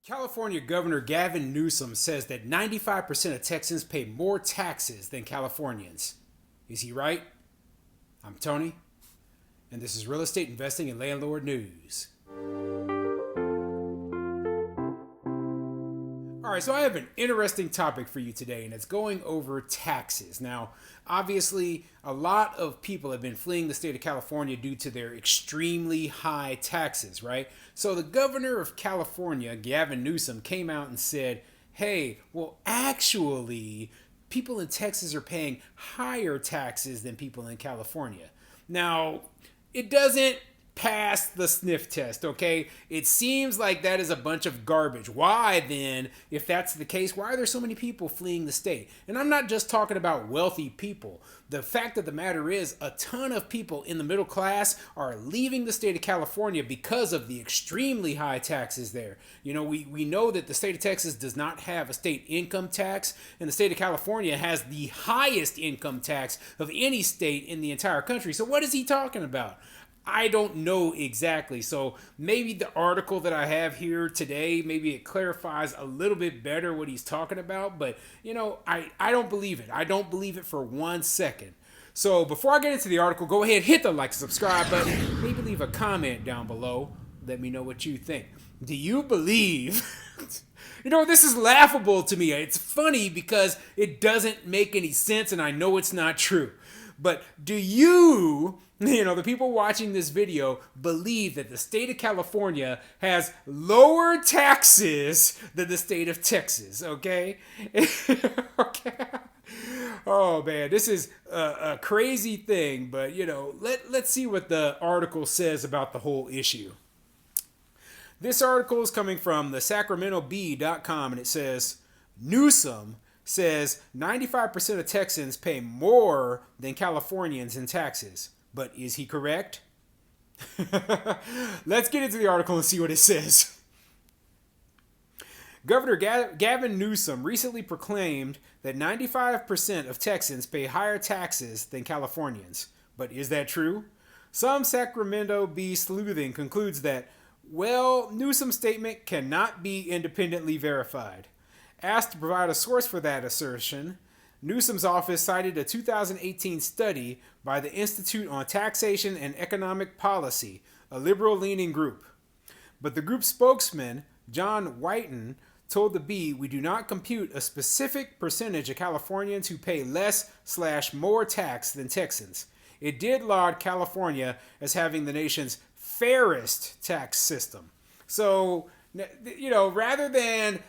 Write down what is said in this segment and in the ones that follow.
California Governor Gavin Newsom says that 95% of Texans pay more taxes than Californians. Is he right? I'm Tony, and this is Real Estate Investing and Landlord News. All right, so I have an interesting topic for you today, and it's going over taxes. Now, obviously, a lot of people have been fleeing the state of California due to their extremely high taxes, right? So the governor of California, Gavin Newsom, came out and said, hey, well, actually, people in Texas are paying higher taxes than people in California. Now, it doesn't pass the sniff test, okay? It seems like that is a bunch of garbage. Why then, if that's the case, why are there so many people fleeing the state? And I'm not just talking about wealthy people. The fact of the matter is, a ton of people in the middle class are leaving the state of California because of the extremely high taxes there. You know, we know that the state of Texas does not have a state income tax, and the state of California has the highest income tax of any state in the entire country. So what is he talking about? I don't know exactly. So maybe the article that I have here today, maybe it clarifies a little bit better what he's talking about. But, you know, I don't believe it. I don't believe it for 1 second. So before I get into the article, go ahead, hit the like and subscribe button. Maybe leave a comment down below. Let me know what you think. Do you believe... You know, this is laughable to me. It's funny because it doesn't make any sense and I know it's not true. But do you, the people watching this video, believe that the state of California has lower taxes than the state of Texas, okay? Okay. Oh, man, this is a crazy thing, but, let's see what the article says about the whole issue. This article is coming from the SacramentoBee.com, and it says, Newsom says 95% of Texans pay more than Californians in taxes. But is he correct? Let's get into the article and see what it says. Governor Gavin Newsom recently proclaimed that 95% of Texans pay higher taxes than Californians. But is that true? Some Sacramento Bee sleuthing concludes that, well, Newsom's statement cannot be independently verified. Asked to provide a source for that assertion, Newsom's office cited a 2018 study by the Institute on Taxation and Economic Policy, a liberal-leaning group. But the group's spokesman, John Whiten, told the Bee, we do not compute a specific percentage of Californians who pay less/more tax than Texans. It did laud California as having the nation's fairest tax system. So, rather than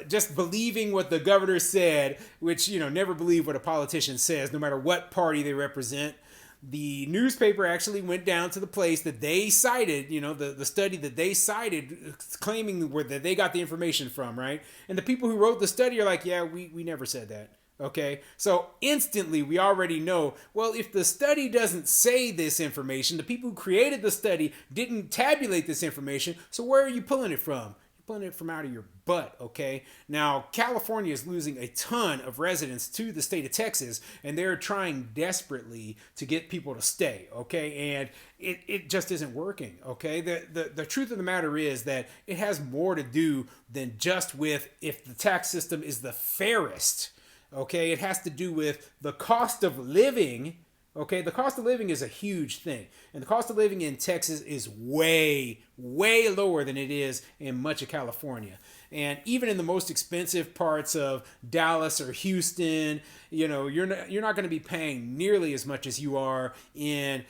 just believing what the governor said, which, never believe what a politician says, no matter what party they represent. The newspaper actually went down to the place that they cited, the study that they cited, claiming that they got the information from, right? And the people who wrote the study are like, yeah, we never said that. Okay, so instantly we already know, well, if the study doesn't say this information, the people who created the study didn't tabulate this information, so where are you pulling it from? You're pulling it from out of your butt, okay? Now, California is losing a ton of residents to the state of Texas, and they're trying desperately to get people to stay, okay? And it just isn't working, okay? The truth of the matter is that it has more to do than just with if the tax system is the fairest. Okay, it has to do with the cost of living. Okay, the cost of living is a huge thing. And the cost of living in Texas is way, way lower than it is in much of California. And even in the most expensive parts of Dallas or Houston, you're not going to be paying nearly as much as you are in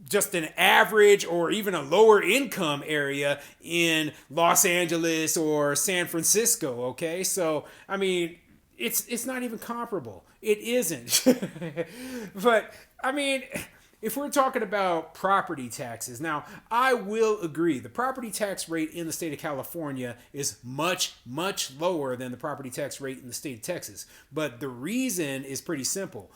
just an average or even a lower income area in Los Angeles or San Francisco. Okay, so, I mean, it's not even comparable. It isn't. But, I mean, if we're talking about property taxes, now, I will agree. The property tax rate in the state of California is much, much lower than the property tax rate in the state of Texas. But the reason is pretty simple.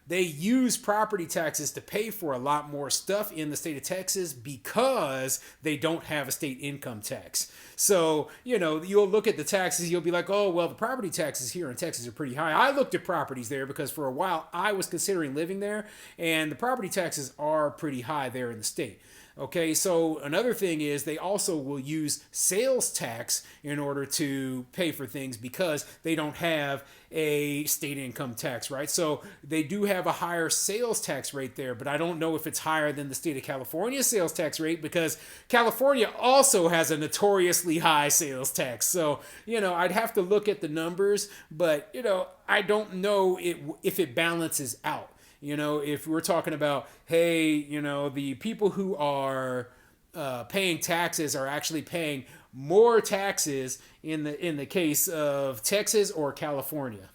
They use property taxes to pay for a lot more stuff in the state of Texas because they don't have a state income tax. So, you'll look at the taxes, you'll be like, oh, well, the property taxes here in Texas are pretty high. I looked at properties there because for a while I was considering living there, and the property taxes are pretty high there in the state. Okay, so another thing is they also will use sales tax in order to pay for things because they don't have a state income tax, right? So they do have a higher sales tax rate there, but I don't know if it's higher than the state of California sales tax rate because California also has a notoriously high sales tax. So, I'd have to look at the numbers, but, I don't know if it balances out. If we're talking about, hey, the people who are paying taxes are actually paying more taxes in the case of Texas or California.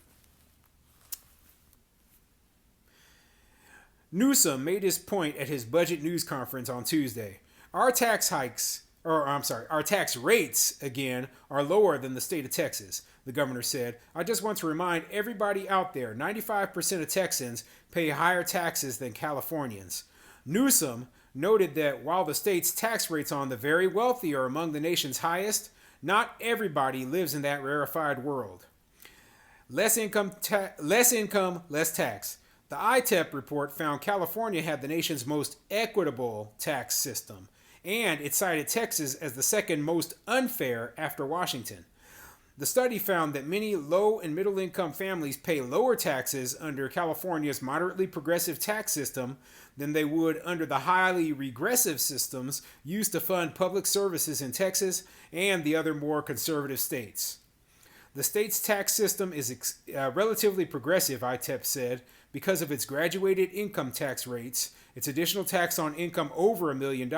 Newsom made his point at his budget news conference on Tuesday. Our tax hikes, or I'm sorry, our tax rates, again, are lower than the state of Texas, the governor said. I just want to remind everybody out there 95% of Texans pay higher taxes than Californians. Newsom noted that while the state's tax rates on the very wealthy are among the nation's highest, not everybody lives in that rarefied world. Less income, less tax. The ITEP report found California had the nation's most equitable tax system, and it cited Texas as the second most unfair after Washington. The study found that many low and middle income families pay lower taxes under California's moderately progressive tax system than they would under the highly regressive systems used to fund public services in Texas and the other more conservative states. The state's tax system is relatively progressive, ITEP said, because of its graduated income tax rates, its additional tax on income over $1 million,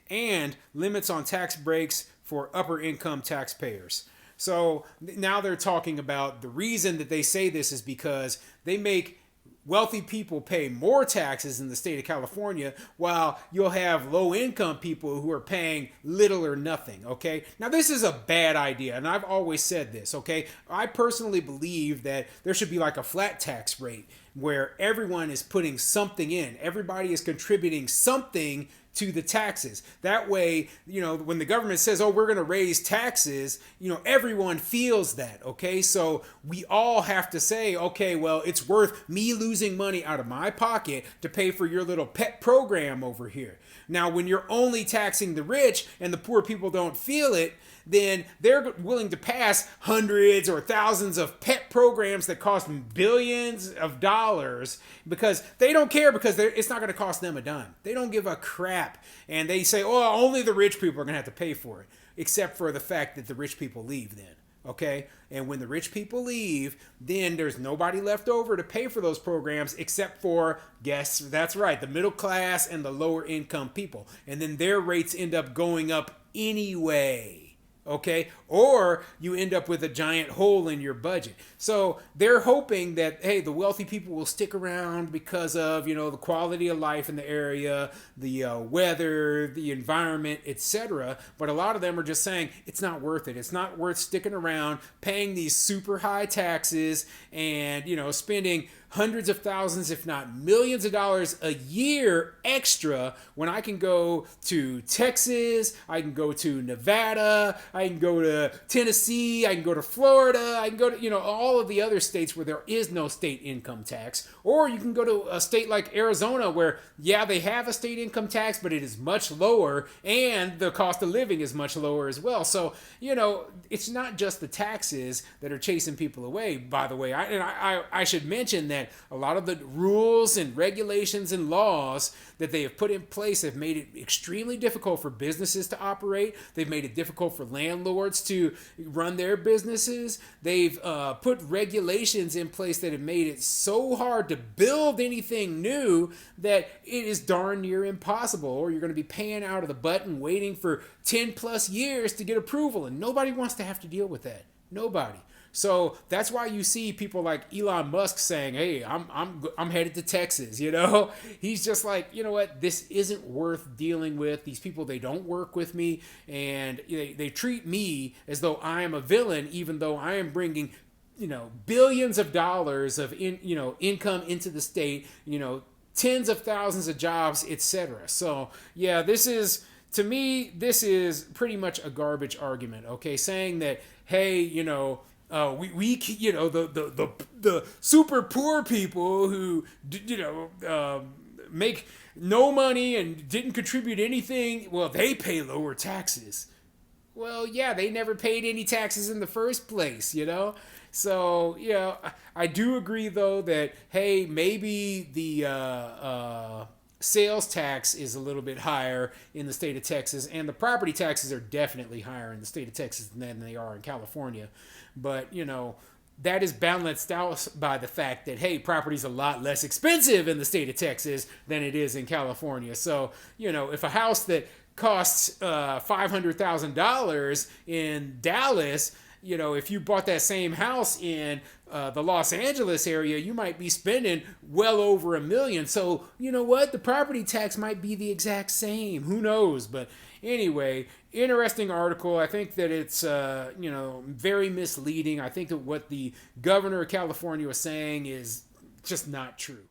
and limits on tax breaks for upper income taxpayers. So now they're talking about the reason that they say this is because they make wealthy people pay more taxes in the state of California, while you'll have low income people who are paying little or nothing. Okay, now this is a bad idea, and I've always said this. Okay, I personally believe that there should be like a flat tax rate where everyone is putting something in, everybody is contributing something to the taxes. That way, when the government says, oh, we're going to raise taxes, everyone feels that, okay? So we all have to say, okay, well, it's worth me losing money out of my pocket to pay for your little pet program over here. Now, when you're only taxing the rich and the poor people don't feel it, then they're willing to pass hundreds or thousands of pet programs that cost billions of dollars because they don't care, because it's not going to cost them a dime. They don't give a crap. And they say, oh, only the rich people are going to have to pay for it, except for the fact that the rich people leave then. Okay? And when the rich people leave, then there's nobody left over to pay for those programs except for, guess, that's right, the middle class and the lower income people. And then their rates end up going up anyway. Okay, or you end up with a giant hole in your budget. So they're hoping that, hey, the wealthy people will stick around because of, the quality of life in the area, the weather, the environment, etc. But a lot of them are just saying it's not worth it. It's not worth sticking around, paying these super high taxes, and spending hundreds of thousands, if not millions of dollars a year extra when I can go to Texas, I can go to Nevada, I can go to Tennessee, I can go to Florida, I can go to, all of the other states where there is no state income tax. Or you can go to a state like Arizona where, yeah, they have a state income tax, but it is much lower and the cost of living is much lower as well. So, it's not just the taxes that are chasing people away, by the way. I should mention that a lot of the rules and regulations and laws that they have put in place have made it extremely difficult for businesses to operate. They've made it difficult for landlords to run their businesses. They've put regulations in place that have made it so hard to build anything new that it is darn near impossible, or you're going to be paying out of the butt and waiting for 10 plus years to get approval, and nobody wants to have to deal with that. Nobody. So that's why you see people like Elon Musk saying, hey, I'm headed to Texas, He's just like, you know what, this isn't worth dealing with. These people, they don't work with me, and they treat me as though I am a villain, even though I am bringing, billions of dollars of income into the state, tens of thousands of jobs, etc. So yeah, to me, this is pretty much a garbage argument, okay? Saying that, hey, the super poor people who, make no money and didn't contribute anything, well, they pay lower taxes. Well, yeah, they never paid any taxes in the first place, you know? So, yeah, I do agree, though, that, hey, maybe the sales tax is a little bit higher in the state of Texas, and the property taxes are definitely higher in the state of Texas than they are in California. But, you know, that is balanced out by the fact that, hey, property's a lot less expensive in the state of Texas than it is in California. So, you know, if a house that costs $500,000 in Dallas, you know, if you bought that same house in the Los Angeles area, you might be spending well over $1 million. So, you know what? The property tax might be the exact same. Who knows? But anyway, interesting article. I think that it's, you know, very misleading. I think that what the governor of California was saying is just not true.